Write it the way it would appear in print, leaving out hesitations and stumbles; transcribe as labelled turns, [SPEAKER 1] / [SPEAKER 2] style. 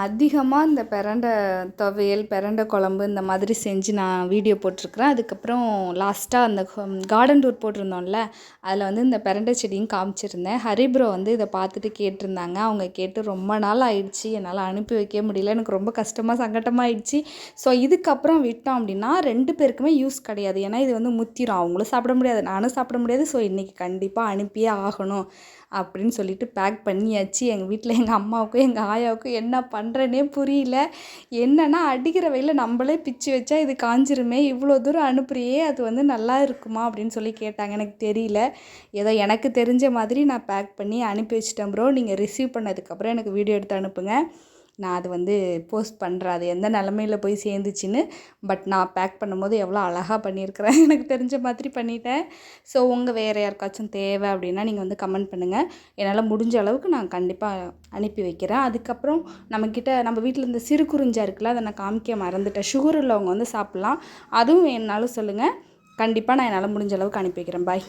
[SPEAKER 1] அதிகமாக இந்த பிரண்டை துவையல், பிரண்டை குழம்பு இந்த மாதிரி செஞ்சு நான் வீடியோ போட்டிருக்கிறேன். அதுக்கப்புறம் லாஸ்ட்டாக அந்த கார்டன் டூர் போட்டிருந்தோம்ல, அதில் வந்து இந்த பிரண்டை செடியும் காமிச்சிருந்தேன். ஹரி ப்ரோ வந்து இதை பார்த்துட்டு கேட்டிருந்தாங்க. அவங்க கேட்டு ரொம்ப நாள் ஆயிடுச்சு, என்னால் அனுப்பி வைக்க முடியல, எனக்கு ரொம்ப கஷ்டமாக சங்கட்டமாக ஆயிடுச்சு. ஸோ இதுக்கப்புறம் விட்டோம் அப்படின்னா 2 பேருக்குமே யூஸ் கிடையாது. ஏன்னா இது வந்து முத்திரும், அவங்களும் சாப்பிட முடியாது, நானும் சாப்பிட முடியாது. ஸோ இன்றைக்கி கண்டிப்பாக அனுப்பியே ஆகணும் அப்படின்னு சொல்லிட்டு பேக் பண்ணியாச்சு. எங்கள் வீட்டில் எங்கள் அம்மாவுக்கும் எங்கள் ஆயாவுக்கும் என்ன பண்ணுறேனே புரியல. என்னன்னா அடிக்கிற வெயிலில் நம்மளே பிச்சு வச்சா இது காஞ்சிருமே, இவ்வளோ தூரம் அனுப்புறியே, அது வந்து நல்லா இருக்குமா அப்படின்னு சொல்லி கேட்டாங்க. எனக்கு தெரியல, ஏதோ எனக்கு தெரிஞ்ச மாதிரி நான் பேக் பண்ணி அனுப்பி வச்சிட்டேன் ப்ரோ. நீங்கள் ரிசீவ் பண்ணதுக்கப்புறம் எனக்கு வீடியோ எடுத்து அனுப்புங்க, நான் அது வந்து போஸ்ட் பண்ணுறேன் அது எந்த நிலமையில் போய் சேர்ந்துச்சின்னு. பட் நான் பேக் பண்ணும்போது எவ்வளோ அழகாக பண்ணியிருக்கிறேன், எனக்கு தெரிஞ்ச மாதிரி பண்ணிட்டேன். ஸோ உங்கள் வேறு யாருக்காச்சும் தேவை அப்படின்னா நீங்கள் வந்து கமெண்ட் பண்ணுங்கள். என்னால் முடிஞ்ச அளவுக்கு நான் கண்டிப்பாக அனுப்பி வைக்கிறேன். அதுக்கப்புறம் நம்ம வீட்டில் இந்த சிறு குறிஞ்சா இருக்குல்ல, அதை நான் காமிக்க மறந்துட்டேன். சுகர் உள்ளவங்க வந்து சாப்பிட்லாம், அதுவும் வேணுனாலும் சொல்லுங்கள், கண்டிப்பாக நான் என்னால் முடிஞ்ச அளவுக்கு அனுப்பி வைக்கிறேன். பாய்.